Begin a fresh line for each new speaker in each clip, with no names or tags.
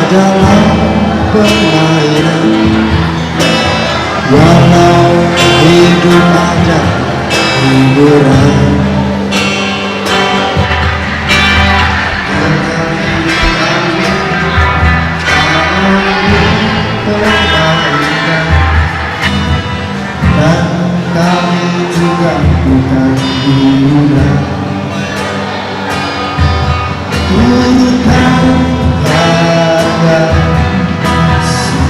dalam permainan, walau hidup ada hiburan. Dan kami juga bukan hiburan. Turutkan harga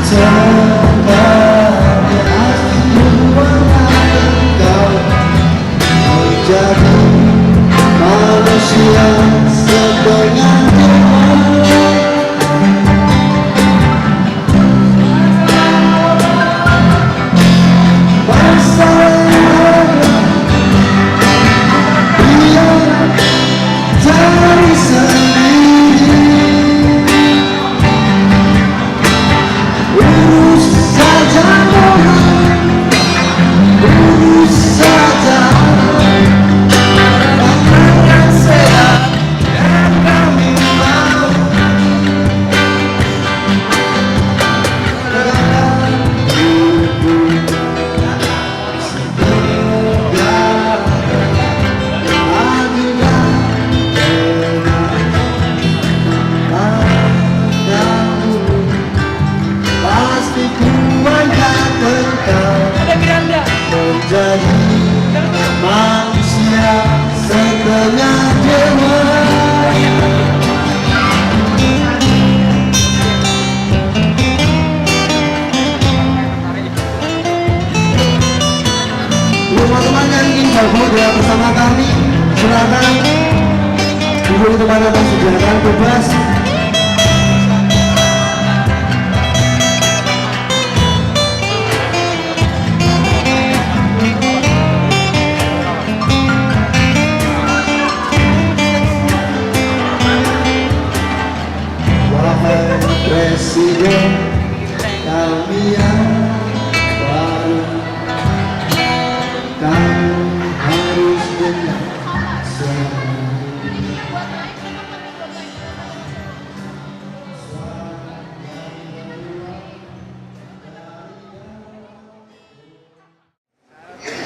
sebagai asli warna engkau menjadi manusia setengah jiwa. Menjadi manusia setengah jiwa. Teman-teman yang ingin bergabung bersama kami, silakan duduk di tempat yang disediakan bebas. Presiden kami yang baru, kamu harus dengar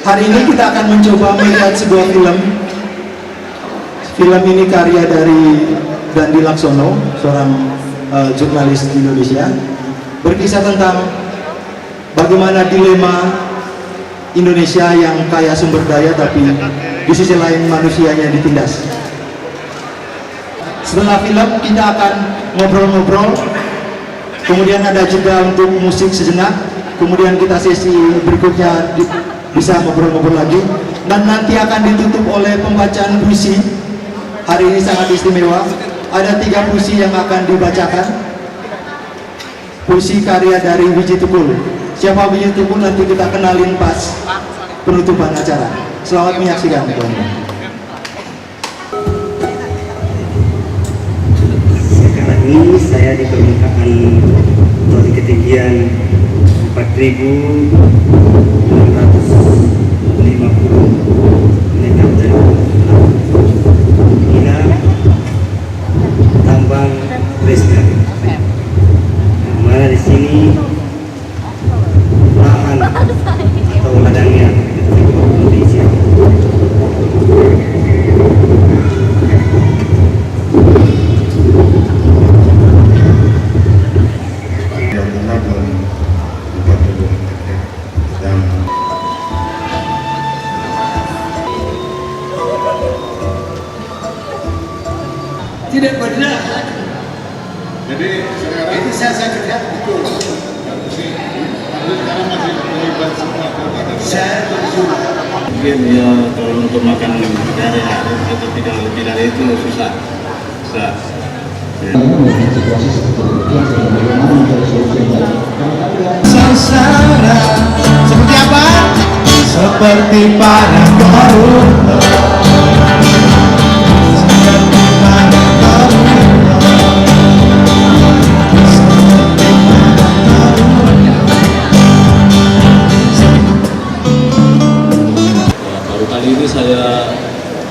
Hari ini kita akan mencoba melihat sebuah film. Film ini karya dari Dandi Laksono, seorang jurnalis di Indonesia, berkisah tentang bagaimana dilema Indonesia yang kaya sumber daya tapi di sisi lain manusianya ditindas. Setelah film kita akan ngobrol-ngobrol, kemudian ada jeda untuk musik sejenak, kemudian kita sesi berikutnya bisa ngobrol-ngobrol lagi, dan nanti akan ditutup oleh pembacaan puisi. Hari ini sangat istimewa. Ada 3 puisi yang akan dibacakan. Puisi karya dari Wiji Tukul. Siapa Wiji Tukul nanti kita kenalin pas penutupan acara. Selamat menyaksikan, teman-teman.
Sekarang ini saya di permukaan dari ketinggian 4.650 meter dari tambang lestari, mana di sini lahan atau ladangnya Indonesia.
Tidak benar.
Jadi sekarang
Itu saya kerja betul.
sekarang masih terlibat semua kegiatan.
Saya betul.
Mungkin ya kalau untuk makan dari hari atau tidak lebih dari itu susah. Susah.
Sengsara seperti apa? Seperti para koruptor. Seperti para koruptor. Seperti para koruptor.
Baru kali ini saya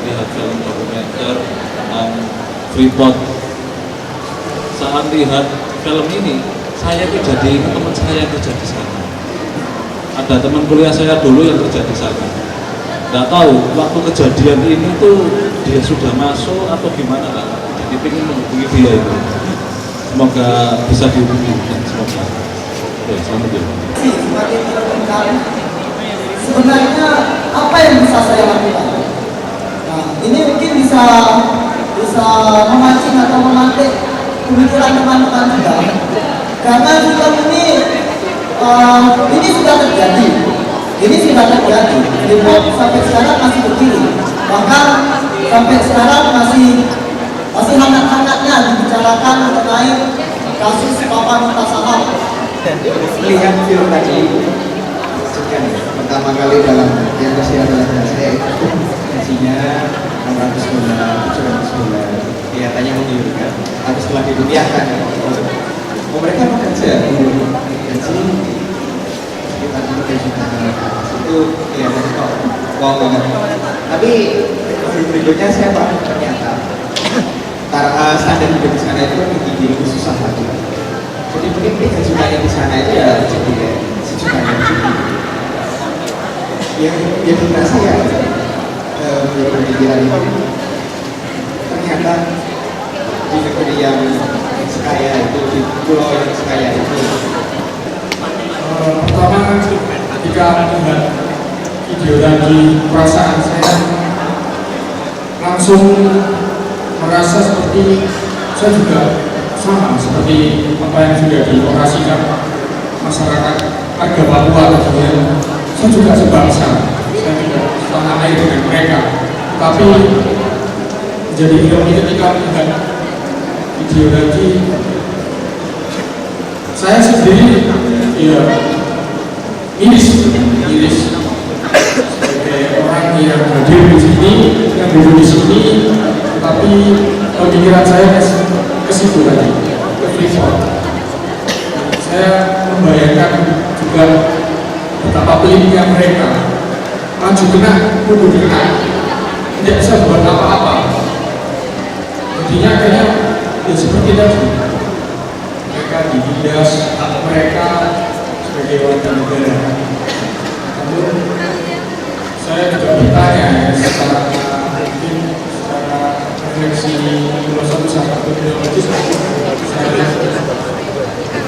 lihat film dokumenter tentang Freeport. Saat lihat film ini, saya itu jadi teman saya yang kerja di sana. Ada teman kuliah saya dulu yang kerja di sana. Nggak tahu waktu kejadian ini tuh dia sudah masuk atau gimana kan? Jadi pengen menghubungi dia itu. Semoga bisa dihubungi dan semoga. Oke, selamat ya.
Sebagai terlengkap, sebenarnya apa yang bisa saya lakukan? Nah, ini mungkin bisa memancing atau memantik pemikiran teman-teman juga. Karena film ini sudah terjadi. Freeport sampai sekarang masih berdiri. Bahkan sampai sekarang masih hangat-hangatnya dibicarakan mengenai kasus Papa Minta Saham.
Melihat film tadi, kan pertama kali dalam yang usia adalah saya itu gajinya $600, $700, kelihatannya menggiurkan. Tapi setelah dirupiahkan, mereka bekerja gaji sekitar 3 juta itu kelihatannya kok wow banget. Tapi berikutnya saya tahu ternyata standar hidup di sana itu lebih susah lagi. Jadi mungkin 3 juta yang di sana itu ya jadi sejuta yang cukup. Yang berasa ya berpikiran itu ternyata di negeri yang sekaya itu, di pulau yang sekaya itu.
Pertama ketika melihat video tadi, perasaan saya langsung merasa seperti saya juga sama seperti apa yang sudah dioperasikan masyarakat warga Papua tentunya. Saya juga sebangsa, saya tidak setanah air dengan mereka. Tapi menjadi ironi ketika melihat video tadi, saya sendiri ya miris sebagai orang yang hadir di sini, yang duduk di sini, tapi pemikiran saya ke situ tadi, ke Freeport. Saya membayangkan juga betapa pelitnya mereka, maju kena, mundur kena, tidak bisa buat apa-apa. Intinya kayaknya ya seperti tadi, mereka ditindas hak mereka sebagai warga negara. Namun saya juga bertanya ya, secara refleksi filosofi sama ideologis,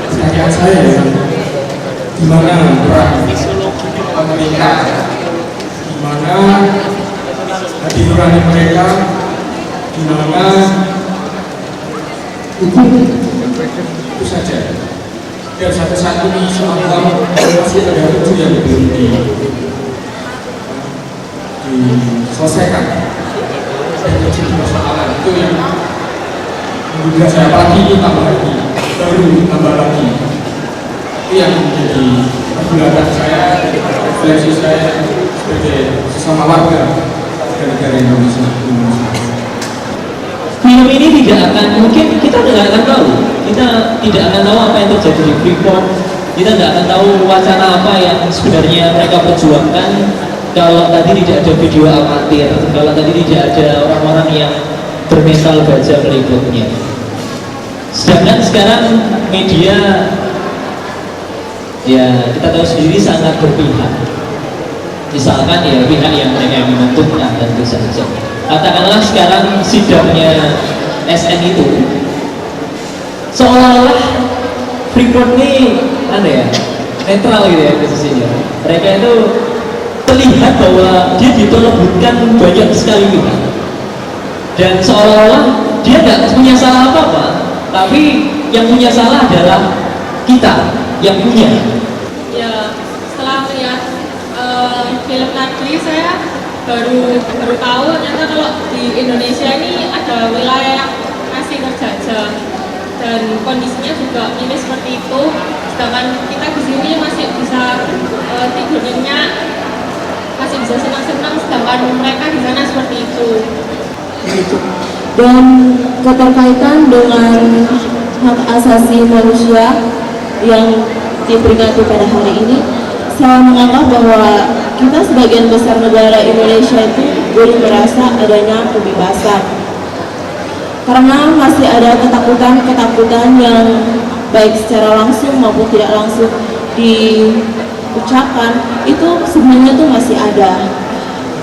pertanyaan saya ya, di mana peran pemerintah, di mana hati nurani mereka, di mana hukum itu saja. Dan sampai saat ini seolah masih ada hukum yang belum diselesaikan. Dan menjadi persoalan itu yang menggugah saya, apalagi ini tambah lagi, baru tambah lagi. Itu yang menjadi pergulatan saya, refleksi saya sebagai sesama warga negara Indonesia.
Film ini tidak akan, mungkin kita tidak akan tahu, kita tidak akan tahu apa yang terjadi di Freeport, kita tidak akan tahu wacana apa yang sebenarnya mereka perjuangkan kalau tadi tidak ada video amatir, kalau tadi tidak ada orang-orang yang bermental baja meliputnya. Sedangkan sekarang media, ya kita tahu sendiri sangat berpihak. Misalkan ya pihak yang mereka menentukan, tentu saja. Katakanlah sekarang sidangnya SN itu seolah-olah Freeport ini netral gitu ya posisinya. Mereka itu terlihat bahwa dia ditolobutkan banyak sekali pihak, dan seolah-olah dia nggak punya salah apa-apa, tapi yang punya salah adalah kita yang punya.
Ya, setelah melihat film tadi saya baru tahu ternyata kalau di Indonesia ini ada wilayah yang masih terjajah dan kondisinya juga ini seperti itu, sedangkan kita di sini masih bisa tidur nyenyak, masih bisa senang-senang, sedangkan mereka di sana seperti itu.
Dan keterkaitan dengan hak asasi manusia yang diperingati pada hari ini, saya menganggap bahwa kita sebagian besar negara Indonesia itu belum merasa adanya kebebasan, karena masih ada ketakutan yang baik secara langsung maupun tidak langsung diucapkan, itu sebenarnya tuh masih ada.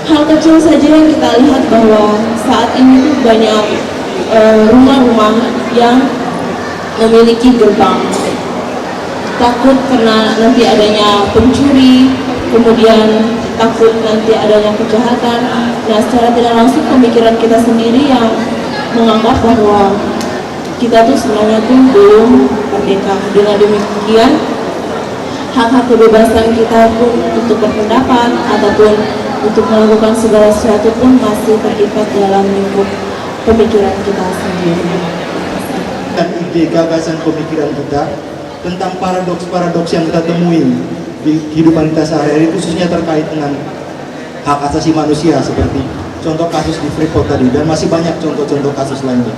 Hal kecil saja yang kita lihat bahwa saat ini tuh banyak rumah-rumah yang memiliki gerbang. Takut karena nanti adanya pencuri, kemudian takut nanti adanya kejahatan. Nah, secara tidak langsung pemikiran kita sendiri yang menganggap bahwa kita tuh sebenarnya tuh belum merdeka. Dengan demikian, hak-hak kebebasan kita pun untuk berpendapat ataupun untuk melakukan segala sesuatu pun masih terikat dalam lingkup pemikiran kita sendiri.
Dan ide gagasan pemikiran kita tentang paradoks-paradoks yang kita temui di kehidupan kita sehari-hari, khususnya terkait dengan hak asasi manusia, seperti contoh kasus di Freeport tadi, dan masih banyak contoh-contoh kasus lainnya.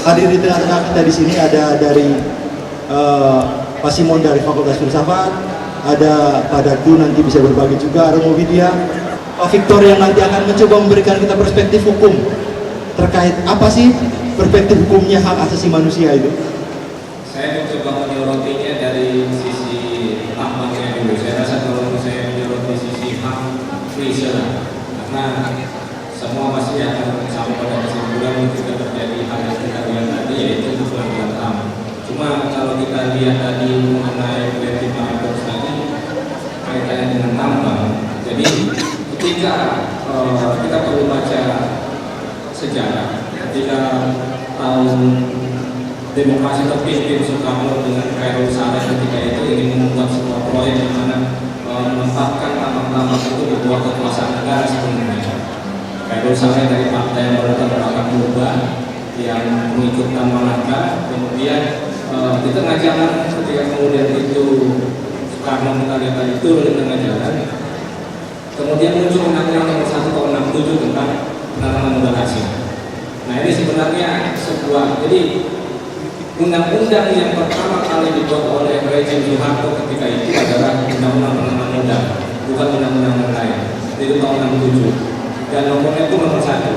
Hadir di tengah-tengah kita di sini ada dari Pak Simon dari Fakultas Filsafat, ada Pak Datu nanti bisa berbagi juga, Romo Widya, Pak Victor yang nanti akan mencoba memberikan kita perspektif hukum terkait apa sih perspektif hukumnya hak asasi manusia itu.
Saya mencoba menyorotinya dari sisi tampangnya dulu. Saya rasa kalau saya menyoroti sisi hak prisoner, karena semua masih akan sampai pada kesimpulan ketika terjadi hal yang kita lihat tadi, yaitu pelanggaran HAM. Cuma kalau kita lihat tadi mengenai kreatif paradoks tadi kaitannya dengan tambang, jadi ketika kita perlu baca sejarah, ketika tahun demokrasi terpimpin Soekarno dengan Khairul Saleh ketika itu ingin membuat sebuah proyek di mana menempatkan tambang-tambang itu di bawah kekuasaan negara sepenuhnya. Khairul Saleh dari partai yang berlatar belakang berubah yang mengikut Malaka, kemudian di tengah jalan ketika kemudian itu Soekarno kita lihat tadi turun di tengah jalan, kemudian muncul Undang-Undang Nomor 1 Tahun 67 tentang penanaman modal asing. Nah, ini sebenarnya sebuah, jadi undang-undang yang pertama kali dibuat oleh rezim Soeharto ketika itu adalah Undang-Undang Penanaman Modal, bukan undang-undang yang lain. Itu tahun 67 dan nomornya itu nomor 1.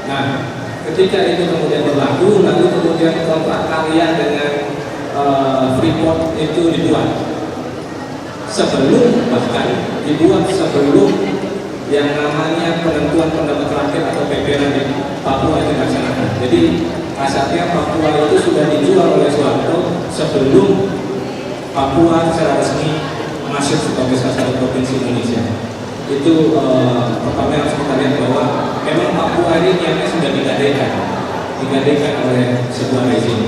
Nah, ketika itu kemudian berlaku, lalu kemudian kontrak karya dengan Freeport itu dibuat. Bahkan dibuat sebelum yang namanya penentuan pendapat rakyat atau PPR di Papua itu dilaksanakan. Jadi kasarnya Papua itu sudah dijual oleh Soeharto sebelum Papua secara resmi masuk sebagai salah satu provinsi Indonesia. Itu pertama yang harus kita lihat bahwa memang Papua ini niatnya sudah digadaikan oleh sebuah rezim.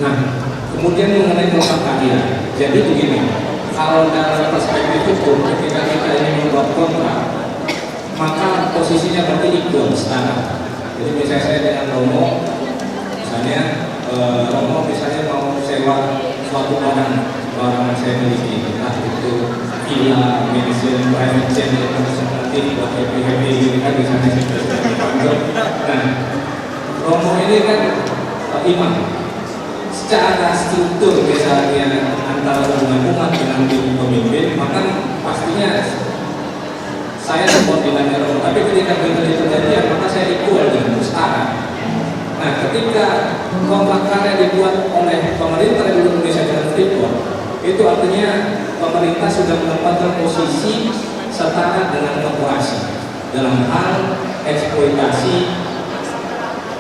Nah, kemudian mengenai kontrak karya, jadi begini, kalau dalam perspektif hukum ketika kita ingin membuat kontrak, maka posisinya berarti equal, setara. Jadi misalnya saya dengan Romo, misalnya Romo misalnya mau sewa suatu barang yang saya miliki, entah itu villa, mansion, private jet, nanti buat happy ini kan misalnya saya dipanggil. Nah, Romo ini kan imam. Secara struktur misalnya antara hubungan umat dengan pemimpin, maka pastinya saya support dengan Romo. Tapi ketika benar-benar terjadi, maka saya equal dengan setara. Nah, ketika kontrak karya dibuat oleh pemerintah Republik Indonesia dengan Freeport, itu artinya pemerintah sudah menempatkan posisi setara dengan korporasi dalam hal eksploitasi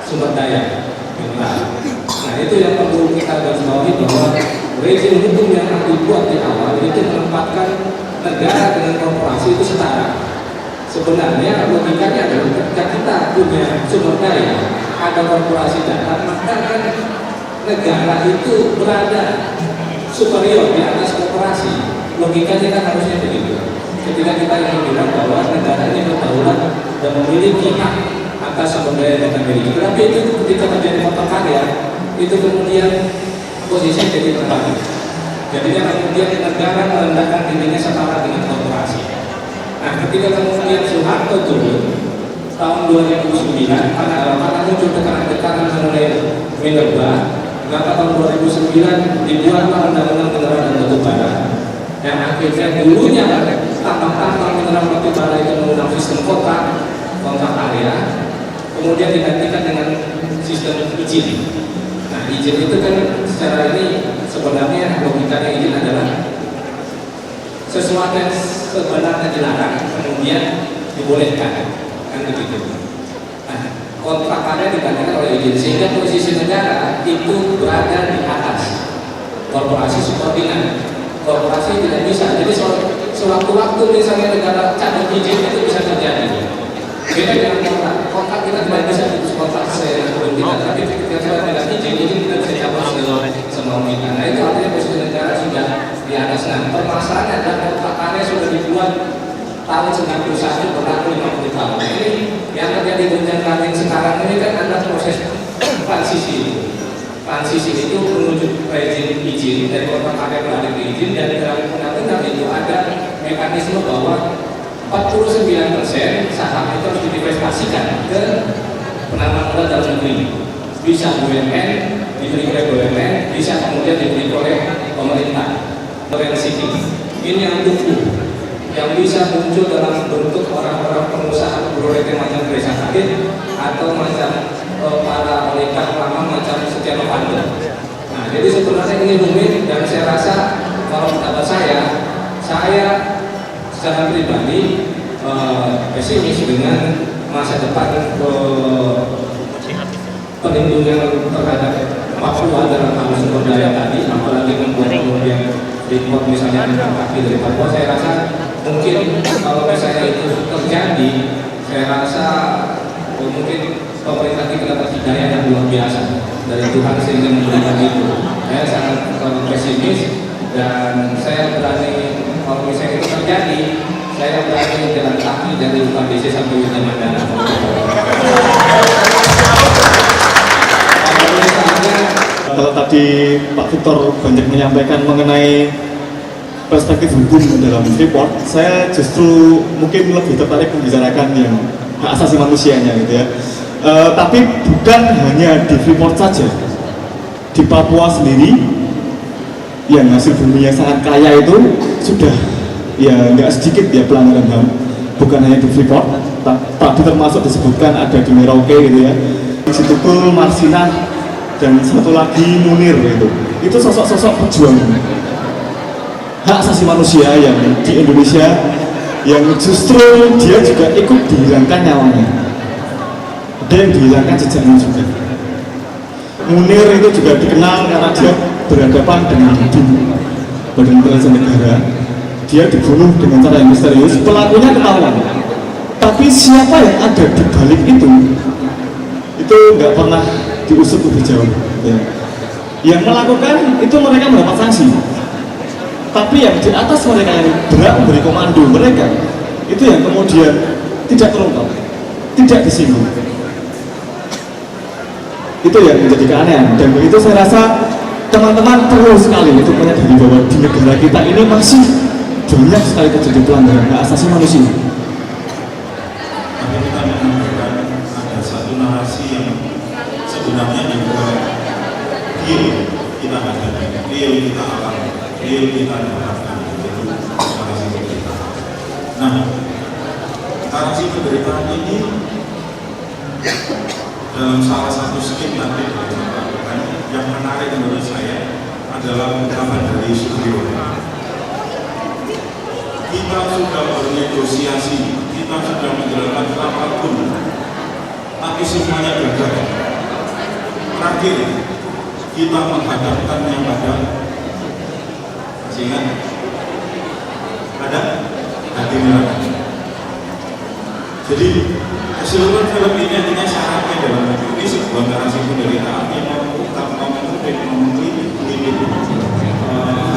sumber daya mineral. Nah, itu yang perlu kita garis bawahi bahwa rezim hukum yang dibuat di awal itu menempatkan negara dengan korporasi itu setara. Sebenarnya logikanya adalah ketika kita punya sumber daya, ada korporasi datang, maka kan negara itu berada superior di atas korporasi. Logikanya kan harusnya begitu. Ketika kita ingin bilang bahwa negara ini berdaulat dan memiliki hak atas sumber daya yang kita miliki, tapi itu ketika terjadi kontrak karya, itu kemudian posisinya jadi terbalik. Jadinya kemudian negara merendahkan dirinya setara dengan korporasi. Nah, ketika kemudian Soeharto turun tahun 2009 karena muncul tekanan-tekanan mengenai minerba, maka tahun 2009 dibuatlah Undang-Undang Mineral dan Batu Bara. Dan akhirnya dulunya tambang-tambang mineral batu bara itu menggunakan sistem kontrak karya, kemudian digantikan dengan sistem izin. Nah, izin itu kan secara ini sebenarnya sesuatu yang sebenarnya dilarang kemudian dibolehkan, kan begitu. Nah, kontrak karya digantikan oleh izin sehingga posisi negara itu berada di atas korporasi subordinat. Korporasi tidak bisa. Jadi sewaktu-waktu misalnya negara cabut izin itu bisa terjadi. Beda dengan kontrak. Kontrak kita tidak bisa putus kontrak sebelum kita, tapi ketika kita tidak izin kita bisa cabut semau kita. Nah itu artinya posisi negara sudah di atas. Nah permasalahannya adalah kontrak karya sudah dibuat tahun 91 berlaku 50 tahun. Ini yang terjadi gonjang-ganjing sekarang ini kan adalah proses transisi. Transisi itu menuju rezim izin dari kontrak karya beralih ke izin, dan dalam undang-undang itu ada mekanisme bahwa 49% saham itu harus diinvestasikan ke penanaman modal dalam negeri. Bisa BUMN, dibeli oleh BUMN, bisa kemudian dibeli oleh pemerintah. Ini yang tumbuh, yang bisa muncul dalam bentuk orang-orang pengusaha proyek macam Reza Hadid atau macam para oligark lama macam Setia Novanto. Nah, jadi sebenarnya ini rumit, dan saya rasa kalau pendapat saya secara pribadi pesimis dengan masa depan perlindungan terhadap Papua dalam hal sumber daya tadi, apalagi membuat kemudian report misalnya dengan kaki dari Papua. Saya rasa mungkin kalau misalnya itu terjadi, saya rasa mungkin pemerintah kita dapat hidayah yang luar biasa dari Tuhan sehingga memberikan itu. Saya sangat pesimis, dan saya berani kalau misalnya itu terjadi, saya berani jalan kaki dari UKBC sampai Wisma Mandala.
Kalau tadi Pak Victor banyak menyampaikan mengenai perspektif hukum dalam Freeport, saya justru mungkin lebih tertarik membicarakan yang hak asasi manusianya gitu ya. Tapi bukan hanya di Freeport saja, di Papua sendiri yang hasil buminya sangat kaya itu sudah ya nggak sedikit ya pelanggaran HAM, bukan hanya di Freeport, tadi termasuk disebutkan ada di Merauke gitu ya, di Situkul, Marsinah, dan satu lagi Munir gitu. Itu sosok-sosok pejuang hak asasi manusia yang di Indonesia yang justru dia juga ikut dihilangkan nyawanya, ada yang dihilangkan jejaknya juga. Munir itu juga dikenal karena dia berhadapan dengan Badan Intelijen Negara. Dia dibunuh dengan cara yang misterius, pelakunya ketahuan, tapi siapa yang ada di balik itu nggak pernah diusut lebih jauh ya. Yang melakukan itu mereka mendapat sanksi, tapi yang di atas mereka yang berhak memberi komando mereka itu yang kemudian tidak terungkap, tidak disinggung. Itu yang menjadi keanehan, dan begitu saya rasa teman-teman perlu sekali untuk menyadari bahwa di negara kita ini masih banyak sekali terjadi pelanggaran hak asasi manusia.
Tapi kita menemukan ada satu narasi yang sebenarnya juga real kita hadapi, real kita alami, real kita dapatkan, yaitu narasi penderitaan. Nah, narasi penderitaan ini dalam salah satu skip nanti yang menarik menurut saya adalah ungkapan dari Supriyono. Kita sudah bernegosiasi, kita sudah menjalankan apapun, tapi semuanya gagal. Terakhir, kita menghadapkannya pada sehingga ada hati nurani. Jadi keseluruhan film ini artinya syaratnya dalam ini sebuah narasi penderitaan yang mengungkapkan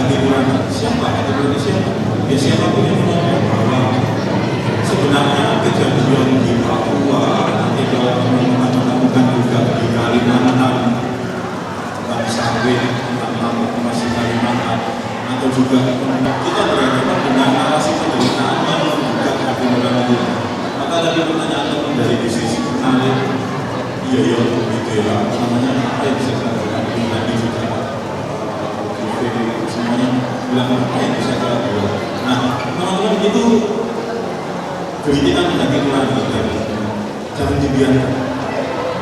hati nurani. Siapa hati nurani siapa? Ya siapapun yang menyadari bahwa sebenarnya kejadian di Papua, nanti kalau teman-teman menemukan juga di Kalimantan, tentang sawit, tentang masih Kalimantan, atau juga kita berhadapan dengan narasi penderitaan yang membuka hati nurani. Maka tadi pertanyaan teman dari bisnis menarik, iya gitu ya, apa yang bisa saya lakukan tadi juga semuanya bilang apa yang bisa saya lakukan. Nah, teman-teman itu kritikan hati nurani kita, jangan dibiarkan.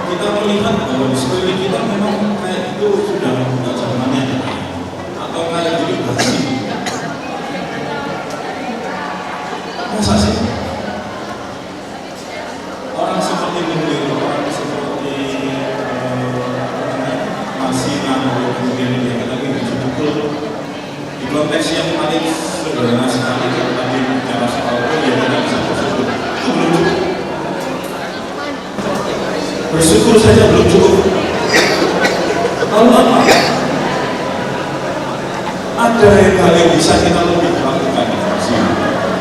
Kita melihat bahwa di sekeliling kita memang kayak itu sudah tidak zamannya, atau kayak jadi bersih. konteks yang paling sederhana sekali kalau tadi bicara soal yang tidak bisa bersyukur itu belum cukup. Bersyukur saja belum cukup. Kalau apa? Ada hal yang bisa kita lebih lakukan.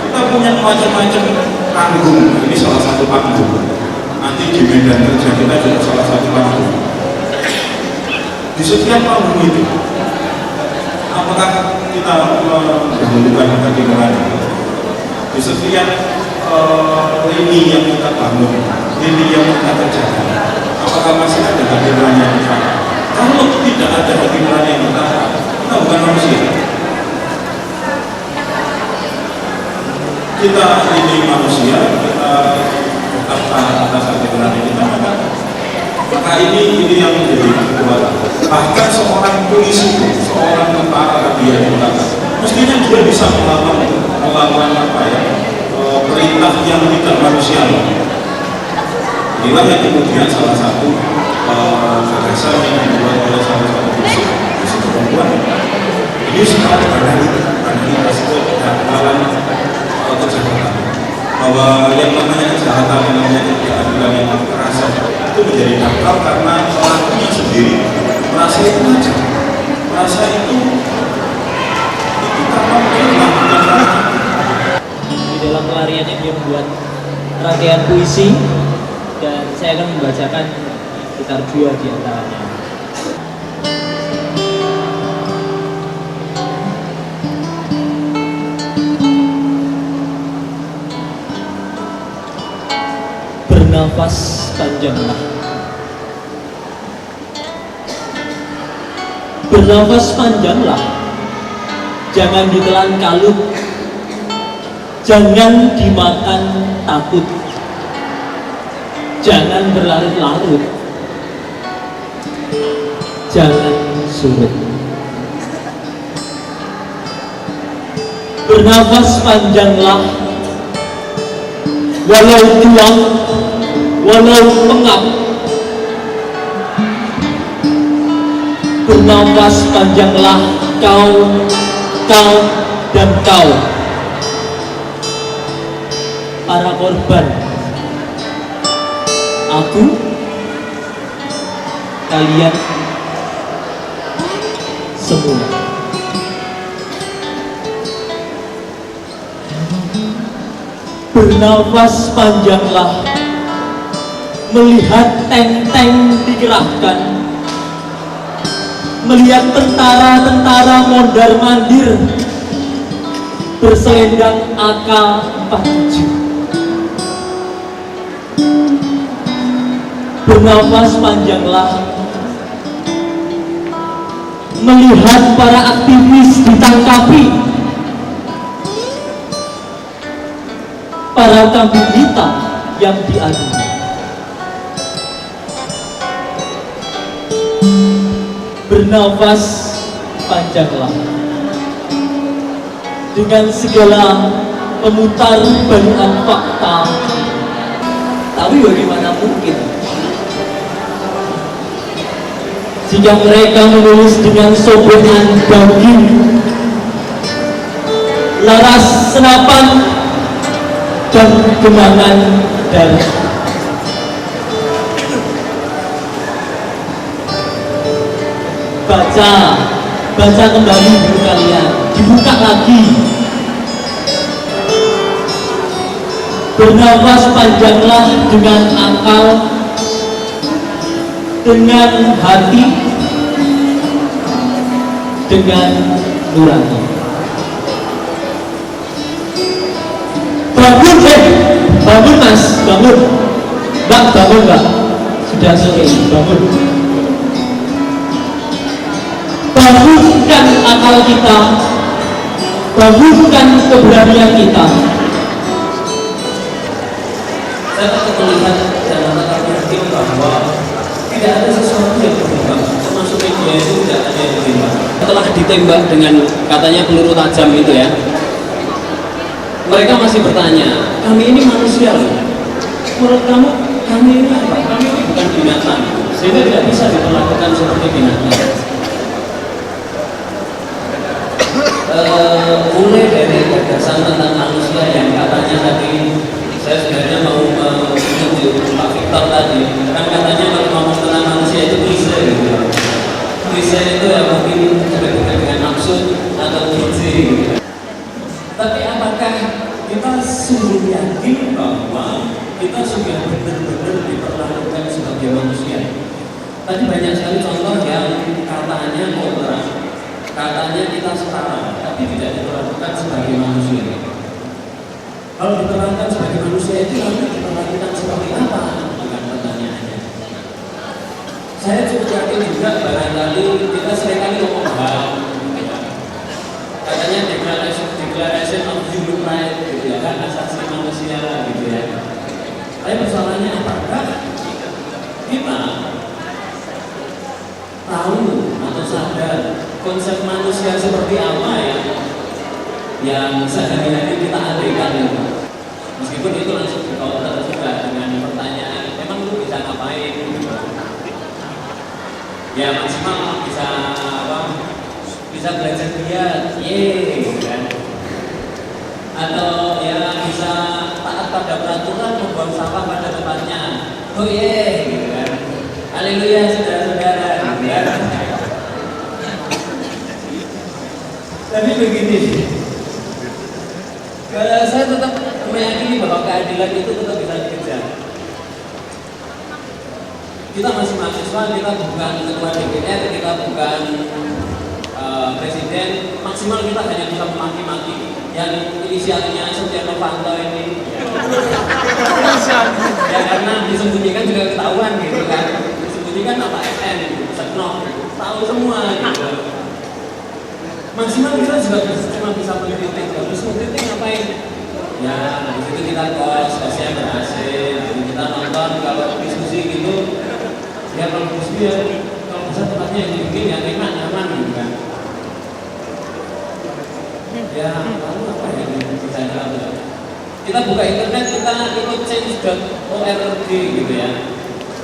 Kita punya macam-macam panggung. Ini salah satu panggung. Nanti di medan kerja kita juga salah satu panggung. Di setiap panggung itu, apakah kita mendahulukan kedengaran? Di setiap lini yang kita bangun, lini yang kita kerjakan, apakah masih ada hadiran yang kita? Kalau tidak ada hadiran yang kita bukan manusia. Kita ini manusia, kita bertahan atas hadiran yang kita dapat. Maka ini yang menjadi kekuatan. Bahkan seorang polisi, seorang tentara dia mestinya juga bisa melakukan apa ya, perintah yang tidak manusiawi. Inilah yang kemudian salah satu gagasan yang dibuat oleh salah satu polisi perempuan. Ini sekarang banalitas dalam kejahatan. Bahwa yang namanya kejahatan, yang namanya ketidakadilan, yang kekerasan itu menjadi dangkal karena pelakunya sendiri merasa itu wajar, merasa itu karena mungkin melakukan.
Di dalam pelariannya dia membuat rangkaian puisi dan saya akan membacakan sekitar 2 di antaranya. Bernafas panjanglah. Bernafas panjanglah. Jangan ditelan kalut. Jangan dimakan takut. Jangan berlarut-larut. Jangan surut. Bernafas panjanglah. Walau tuang, walau pengap. Bernafas panjanglah kau dan kau, para korban. Aku, kalian semua. Bernafas panjanglah, melihat tank-tank dikerahkan, melihat tentara-tentara mondar-mandir berselendang AK-47. Bernafas panjanglah, melihat para aktivis ditangkapi, para kambing hitam yang diadu. Bernafas panjanglah, dengan segala pemutar balikan fakta. Tapi bagaimana mungkin jika mereka menulis dengan sobekan daging, laras senapan, dan genangan darah. Baca kembali buku kalian, dibuka lagi. Bernafas panjanglah dengan akal, dengan hati, dengan nurani. Bangun mas, bangun. Mbak, bangun mbak. Sudah sore, bangun. Bangunkan akal kita, bangunkan keberanian kita.
Saya dapat melihat dalam tata tertib bahwa tidak ada sesuatu yang berubah, termasuk media itu tidak ada yang berubah. Setelah ditembak dengan katanya peluru tajam itu ya, mereka masih bertanya, kami ini manusia loh. Menurut kamu, kami ini apa? Kami ini bukan binatang, sehingga tidak bisa diperlakukan seperti binatang. sungguh yakin bahwa kita sudah benar-benar diperlakukan sebagai manusia. Tadi banyak sekali contoh yang katanya kontra, katanya kita setara, tapi tidak diperlakukan sebagai manusia. Kalau diperlakukan sebagai manusia itu lalu diperlakukan seperti apa? Bukan pertanyaannya. Saya cukup yakin juga barangkali kita seringkali ngomong hal, katanya Declaration of Human Rights, gitu ya kan, asasi manusia, gitu ya. Tapi persoalannya apakah kita tahu atau sadar konsep manusia seperti apa ya yang sehari-hari kita abaikan itu. Meskipun itu langsung dikotor juga dengan pertanyaan, memang lu bisa ngapain? Ya maksimal bisa apa? Bisa belajar giat, kan? Atau ya bisa taat pada peraturan, membuang sampah pada tempatnya. Oh gitu kan? Haleluya saudara-saudara. Tapi begini, saya tetap meyakini bahwa keadilan itu tetap bisa dikejar. Kita masih mahasiswa, kita bukan ketua DPR, kita bukan presiden, maksimal kita hanya bisa memaki-maki yang inisialnya Setia Novanto ini. Ya karena disembunyikan juga ketahuan gitu kan. Disembunyikan apa FN, Setnov, tahu semua gitu. Maksimal kita juga cuma bisa mengkritik, terus mengkritik ngapain? Ya, di situ kita kosnya berhasil, kita nonton kalau diskusi gitu. Ya kalau diskusi ya, kalau bisa tempatnya yang dibikin yang enak, nyaman gitu kan. Ya, lalu apa yang bisa dilakukan? Kita buka internet, kita ikut change.org gitu ya.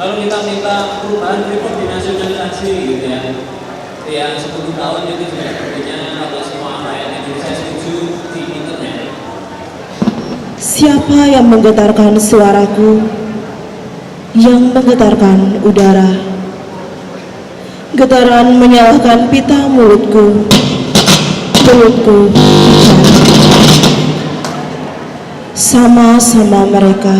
Lalu kita minta perubahan report dinasionalisasi gitu ya. Yang 10 tahun itu sudah sepertinya kalau semua rakyat Indonesia setuju di internet.
Siapa yang menggetarkan suaraku, yang menggetarkan udara? Getaran menyalahkan pita mulutku bicara. Sama-sama mereka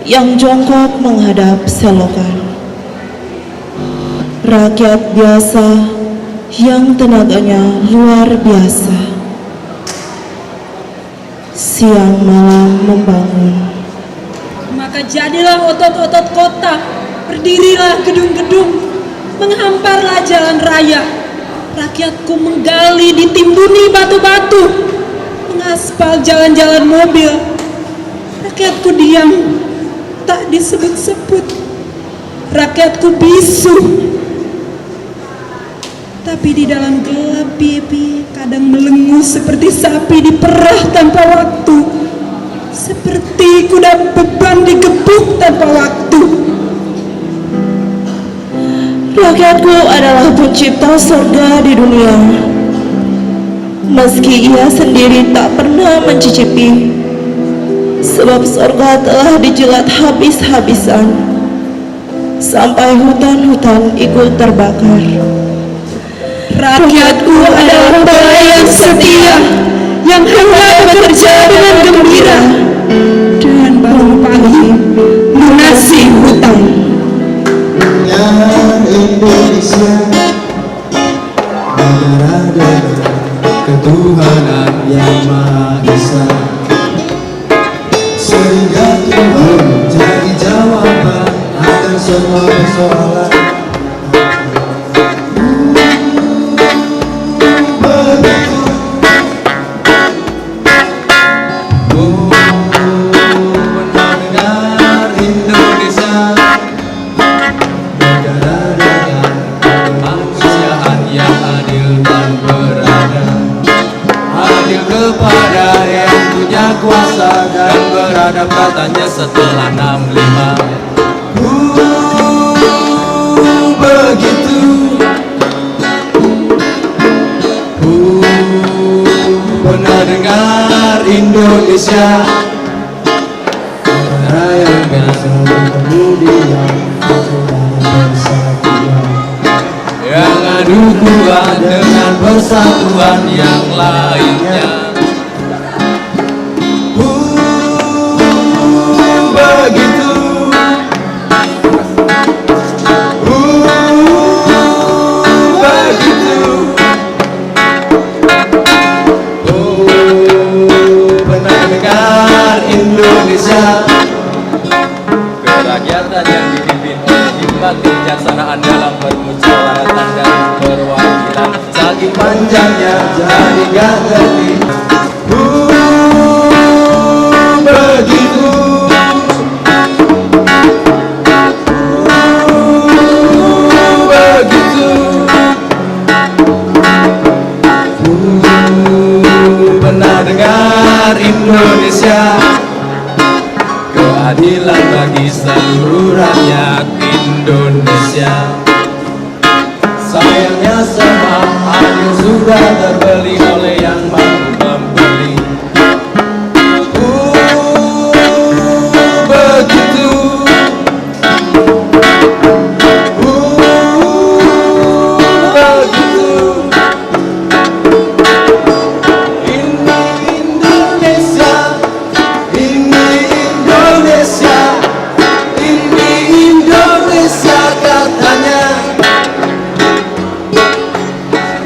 yang jongkok menghadap selokan. Rakyat biasa yang tenaganya luar biasa, siang malam membangun.
Maka jadilah otot-otot kota, berdirilah gedung-gedung, menghamparlah jalan raya. Rakyatku menggali, ditimbuni batu-batu, mengaspal jalan-jalan mobil. Rakyatku diam, tak disebut-sebut. Rakyatku bisu, tapi di dalam gelap pipi kadang melengu seperti sapi diperah tanpa waktu, seperti kuda beban digebuk tanpa waktu.
Rakyatku adalah pencipta surga di dunia, meski ia sendiri tak pernah mencicipi, sebab surga telah dijelat habis-habisan, sampai hutan-hutan ikut terbakar.
Rakyatku adalah pelayan setia yang hendak bekerja dengan gembira dan bangun pagi lunasi hutang.
Indonesia, negara dengan ketuhanan yang Maha Esa, sehingga Tuhan jadi jawaban akan semua persoalan.
Kuasa dan beradab katanya setelah 65. Begitu pernah dengar Indonesia, negara yang biasa kemudian yang adu kuat dengan persatuan yang lainnya.
jadi gak ngerti. Begitu begitu pernah dengar Indonesia, keadilan bagi seluruh rakyat Indonesia. Sayangnya semua hadir sudah terbeli oleh yang mampu membeli. Begitu begitu. Ini Indonesia, ini Indonesia, ini Indonesia katanya.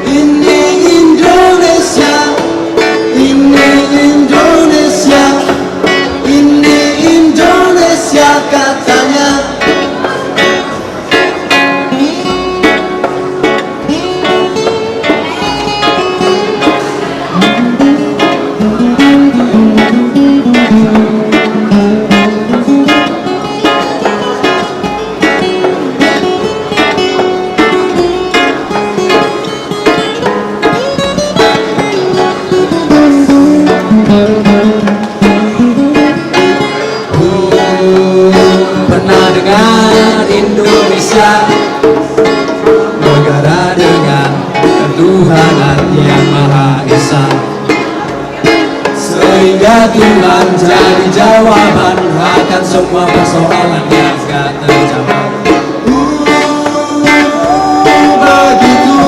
Ini Indonesia, ini Indonesia, ini Indonesia katanya. Pernah dengar Indonesia, negara dengan ketuhanan yang Maha Esa, sehingga Tuhan jadi jawaban akan semua persoalan yang gak terjawab. Begitu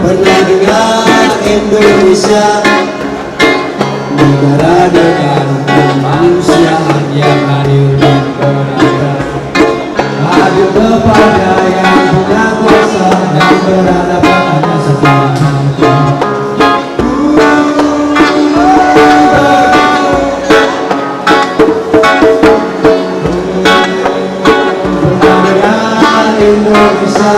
pernah dengar Indonesia, negara dengan kemanusiaan yang adil dan beradab, adil kepada yang punya kuasa dan beradab kepada segala makhluk. Pernah dengar Indonesia,